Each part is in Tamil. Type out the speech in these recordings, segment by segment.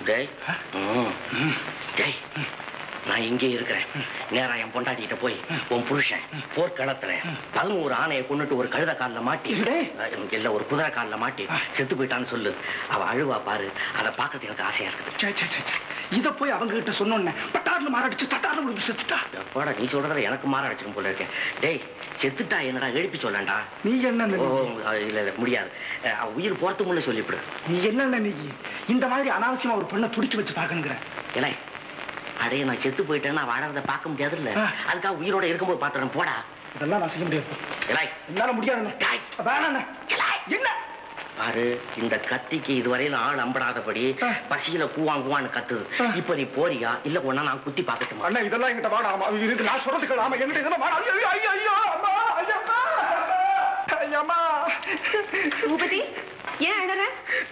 டேய் டேய் நான் இங்கே இருக்கிறேன். நேரா என் பொண்டாட்டிகிட்ட போய் உன் புருஷன் போர்க்களத்துல 11 ஆணையை கொண்டுட்டு ஒரு கழுத காலில் மாட்டி இல்ல ஒரு குதிரை காலில் மாட்டி செத்து போயிட்டான்னு சொல்லு. அவ அழுவா பாரு, அதை பார்க்கறதுக்கு எனக்கு ஆசையா இருக்குது. இத போய் அவங்க கிட்ட சொன்னோன்னே பட்டார்னு மாரடிச்சு தட்டார்னு விழுந்து செத்துட்டா. எப்பாடா நீ சொல்றத எனக்கு மாரடிச்சுக்கும் போல இருக்கேன். டேய் செத்துட்டா என்னடா எழுப்பி சொல்லண்டா. நீ என்ன இல்ல முடியாது, உயிர் போறதுக்கு முன்னே சொல்லிவிடு. நீ என்ன நீ இந்த மாதிரி அனாவசியமா ஒரு பொண்ணை துடிச்சு வச்சு பாக்கணுங்கிற? இல்லை அடைய நான் செத்து போயிட்டேன்னா வாழறத பார்க்க முடியாது இல்ல, அதுக்காக உயிரோட இருக்கும்போது பாத்துறேன். போடா, இதெல்லாம் நான் செய்ய முடியாது. என்னால முடியாது. என்ன பாரு, இந்த கத்திக்கு இதுவரையில ஆள் அம்படாதபடி பசியில கூவாங்குவான்னு கத்துது. இப்ப நீ போறியா இல்ல ஒன்னா நான் குத்தி பாக்கட்டுமா? அண்ணா இதெல்லாம் என்கிட்ட வாடாமா, இதுக்கு நான் சொல்றதுக்கு ஆமா என்கிட்ட இதெல்லாம் வாடா. ஐயோ ஐயோ அம்மா ஐயம்மா. பூபதி ஏன் அழற?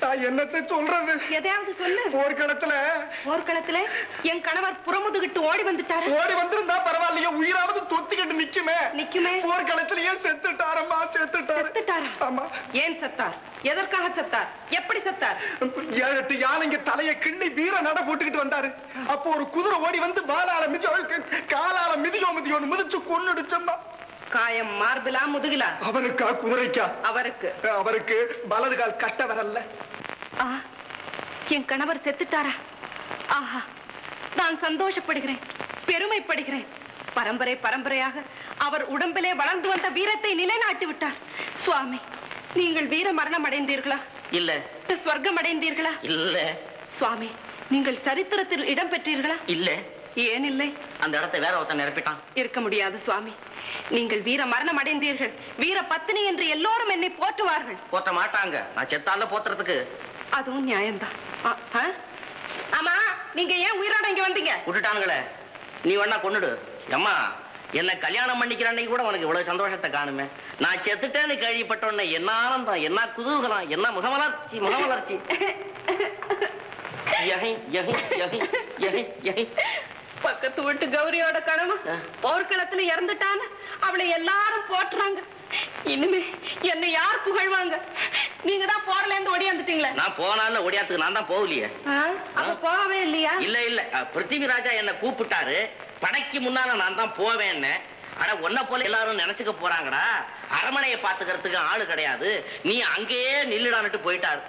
நான் என்னத்தை சொல்றது? எதையாவது சொல்லு. போர்க்களத்துல என் கணவர் புறமுதுகிட்டு ஓடி வந்துட்டாரு. ஓடி வந்திருந்தா பரவாயில்லையே, உயிராவது தொத்திக்கிட்டு நிக்குமே. போர்க்களத்திலேயே செத்துட்டாரம்மா. செத்துட்டாரா? ஆமா. ஏன் செத்தார்? எதற்காக செத்தார்? எப்படி செத்தார்? 7-8 யானைங்க தலையை கிண்ணி வீர நட போட்டுக்கிட்டு வந்தாரு. அப்போ ஒரு குதிரை ஓடி வந்து காலால மிதியோன்னு மிதிச்சு கொன்னுடுச்சம்மா. காயம் மார்பிலா முதுகிலா? அவனுக்கா குதிரைக்கா? அவருக்கு வலது கால் கட்ட வரல. என் கணவர் செத்துட்டாரா? ஆஹா, நான் சந்தோஷப்படுகிறேன், பெருமைப்படுகிறேன். பரம்பரையாக அவர் உடம்பிலே வளர்ந்து வந்த வீரத்தை நிலைநாட்டி விட்டார். சுவாமி, நீங்கள் வீர மரணம் அடைந்தீர்களா? இல்ல. ஸ்வர்க்கம் அடைந்தீர்களா? இல்ல. சுவாமி, நீங்கள் சரித்திரத்தில் இடம் பெற்றீர்களா? இல்ல. ஏன் இல்லை? அந்த இடத்தை வேற ஒருத்தன் நிரப்பிட்டான். இருக்க முடியாது சுவாமி, நீங்கள் வீர மரணம் அடைந்தீர்கள். வீர பத்தினி என்று எல்லோரும் என்னை போற்றுவார்கள். போற்ற மாட்டாங்க, நான் செத்தால போத்துறதுக்கு. அதுவும் நியாயம்தான். ஆமா, நீங்க ஏன் உயிரோட இங்க வந்தீங்க? விட்டுட்டானுங்களே, நீ வேணா கொன்னுடு. அம்மா, என்ன கல்யாணம் பண்ணிக்கிற அன்னைக்கு கூட உனக்கு இவ்வளவு சந்தோஷத்தை காணுமே. நான் செத்துட்டேன்னு கேள்விப்பட்டோன்னே என்ன ஆனந்தம், என்ன குதூகலம், என்ன முகமலர்ச்சி. பக்கத்து வீட்டு கௌரியோட கணவன் போர்க்களத்துல இறந்துட்டான்னு அவளை எல்லாரும் போட்டுறாங்க. இனிமே என்ன யார் புகழ்வாங்க? நீங்க தான் போர்ல இருந்து ஓடியாந்துட்டீங்களே. நான் போனால ஓடியாத்துக்கு நான் தான் போகலையே. அப்ப போகவே இல்லையா? இல்ல பிருத்திவிராஜா என்ன கூப்பிட்டாரு, படைக்கு முன்னால நான் தான் போவேன்னு. அட ஒன்ன போல எல்லாரும் நினைச்சுக்க போறாங்கடா, அரமனையை பாத்துக்கிறதுக்கு ஆளு கிடையாது, நீ அங்கேயே நில்லுடான்னுட்டு போயிட்டாரு.